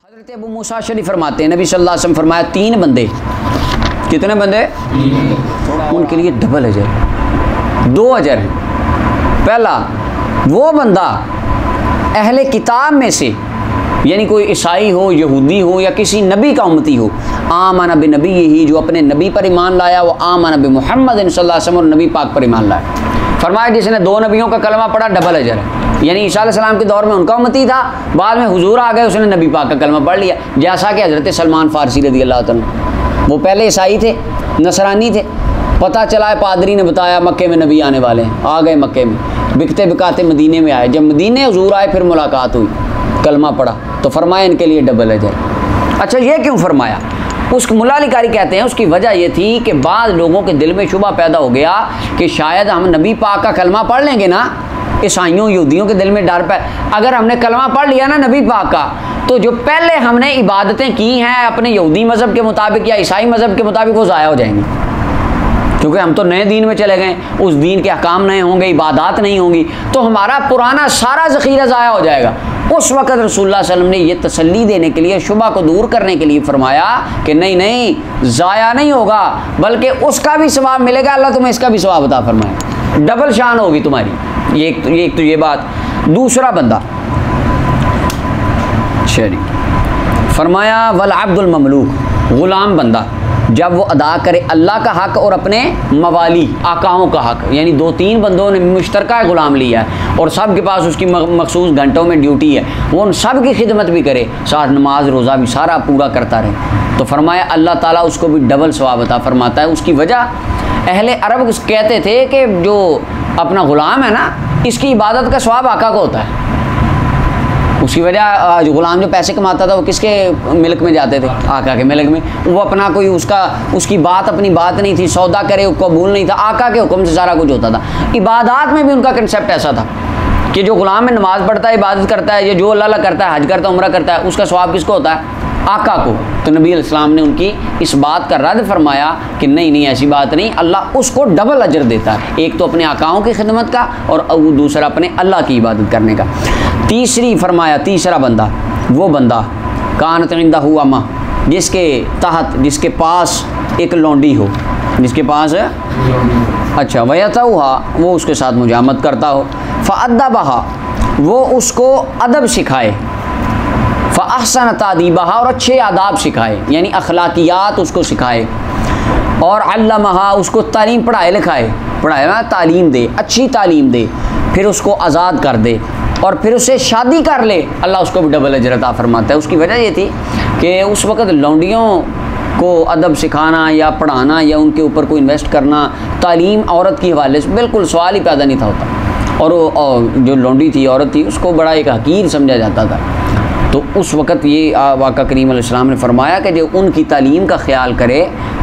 हज़रत अबू मूसा शरीफ फरमाते हैं, नबी सल्लल्लाहु अलैहि वसल्लम फरमाया 3 बंदे, कितने बंदे? उनके लिए डबल अजर, 2 अजर हैं। पहला वो बंदा अहले किताब में से, यानी कोई ईसाई हो, यहूदी हो या किसी नबी का उम्मती हो, आमन बि नबी ही, जो अपने नबी पर ईमान लाया, वो आमन बि मुहम्मद सल्लल्लाहु अलैहि वसल्लम, और नबी पाक पर ईमान लाया। फरमाया जिसने 2 नबियों का कलमा पढ़ा डबल अजर है। यानी ईसा अलैहिस्सलाम के दौर में उनका उम्मती था, बाद में हुजूर आ गए, उसने नबी पाक का कलमा पढ़ लिया। जैसा कि हज़रत सलमान फ़ारसी रज़ियल्लाहु अन्हु, वो पहले ईसाई थे, नसरानी थे, पता चला है पादरी ने बताया मक्के में नबी आने वाले हैं, आ गए मक्के में, बिकते बिकाते मदीने में आए। जब मदीने हुजूर आए फिर मुलाकात हुई, कलमा पढ़ा, तो फरमाया इनके लिए डबल अजर। अच्छा, ये क्यों फरमाया? उस मुल्ला अली कारी कहते हैं उसकी वजह ये थी कि बाद लोगों के दिल में शुबा पैदा हो गया कि शायद हम नबी पाक का कलमा पढ़ लेंगे ना, ईसाइयों यहूदियों के दिल में डर पे, अगर हमने कलमा पढ़ लिया ना नबी पाक का, तो जो पहले हमने इबादतें की हैं अपने यहूदी मज़हब के मुताबिक या ईसाई मज़हब के मुताबिक, वो ज़ाया हो जाएंगी, क्योंकि हम तो नए दीन में चले गए, उस दीन के अहकाम नए होंगे, इबादत नहीं होंगी, तो हमारा पुराना सारा ज़ख़ीरा ज़ाया हो जाएगा। उस वक़्त रसूलुल्लाह सल्लल्लाहु अलैहि वसल्लम ने ये तसल्ली देने के लिए, शुबा को दूर करने के लिए फरमाया कि नहीं नहीं, ज़ाया नहीं होगा, बल्कि उसका भी सवाब मिलेगा, अल्लाह तुम्हें इसका भी सवाब अता फरमाए, डबल शान होगी तुम्हारी। एक तो ये बात। दूसरा बंदा शरी फरमाया वल अब्दुल ममलूक, ग़ुलाम बंदा, जब वो अदा करे अल्लाह का हक़ और अपने मवाली आकाओं का हक़, यानी 2-3 बंदों ने मुश्तरका ग़ुलाम लिया है और सब के पास उसकी मखसूस घंटों में ड्यूटी है, वो उन सब की खिदमत भी करे, साथ नमाज रोज़ा भी सारा पूरा करता रहे, तो फरमाया अल्लाह ताला उसको भी डबल सवाब अता फरमाता है। उसकी वजह अहले अरब कहते थे कि जो अपना ग़ुलाम है ना, इसकी इबादत का सवाब आका को होता है। उसकी वजह जो ग़ुलाम जो पैसे कमाता था वो किसके मिल्क में जाते थे? आका के मिल्क में। वो अपना कोई उसकी बात अपनी बात नहीं थी, सौदा करे कबूल नहीं था, आका के हुक्म से सारा कुछ होता था। इबादत में भी उनका कंसेप्ट ऐसा था कि जो ग़ुलाम में नमाज़ पढ़ता है, इबादत करता है, या जो अल्लाह करता है, हज करता है, उम्रा करता है, उसका सवाब किसको होता है? आका को। तो नबी अलैहिस्सलाम ने उनकी इस बात का रद्द फरमाया कि नहीं नहीं, ऐसी बात नहीं, अल्लाह उसको डबल अजर देता है, एक तो अपने आकाओं की खिदमत का और दूसरा अपने अल्लाह की इबादत करने का। तीसरा बंदा, वो बंदा कानत इंदहु अमा, जिसके तहत, जिसके पास एक लौंडी हो, जिसके पास अच्छा वयतउहा, वो उसके साथ मुजामत करता हो, फ़अद्दबहा, वो उसको अदब सिखाए, फ़अहसन तादीबहा, और अच्छे आदाब सिखाए, यानी अखलाकियात उसको सिखाए, और अल्लमहा, उसको तालीम पढ़ाए लिखाए, पढ़ाए ना तालीम दे, अच्छी तालीम दे, फिर उसको आज़ाद कर दे और फिर उससे शादी कर ले, अल्लाह उसको भी डबल अजर अता फरमाता है। उसकी वजह ये थी कि उस वक़्त लौंडियों को अदब सिखाना या पढ़ाना या उनके ऊपर कोई इन्वेस्ट करना, तालीम औरत के हवाले से बिल्कुल सवाल ही पैदा नहीं था होता, और जो लौंडी थी, औरत थी, उसको बड़ा एक हकीर समझा जाता था। तो उस वक़्त ये आका करीम अलैहिस्सलाम ने फरमाया कि जो उनकी तालीम का ख्याल करे,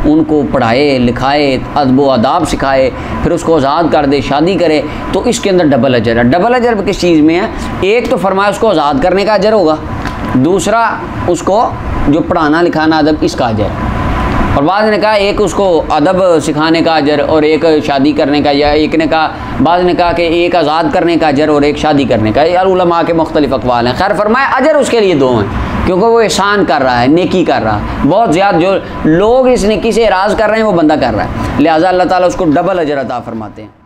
उनको पढ़ाए लिखाए, अदब व आदाब सिखाए, फिर उसको आज़ाद कर दे, शादी करे, तो इसके अंदर डबल अजर है। डबल अजर किस चीज़ में है? एक तो फरमाया उसको आज़ाद करने का अजर होगा, दूसरा उसको जो पढ़ाना लिखाना अदब, इसका अजर, और बाद ने कहा एक उसको अदब सिखाने का अजर और एक शादी करने का, या एक ने कहा, बाद ने कहा कि एक आज़ाद करने का अजर और एक शादी करने का। यार उलमा के मुख्तलिफ अक़वाल हैं, खैर फरमाया अजर उसके लिए 2 हैं, क्योंकि वो एहसान कर रहा है, नेकी कर रहा है, बहुत ज़्यादा जो लोग इस नेकी से एराज़ कर रहे हैं वो बंदा कर रहा है, लिहाजा अल्लाह ताला उसको डबल अजर अता फरमाते हैं।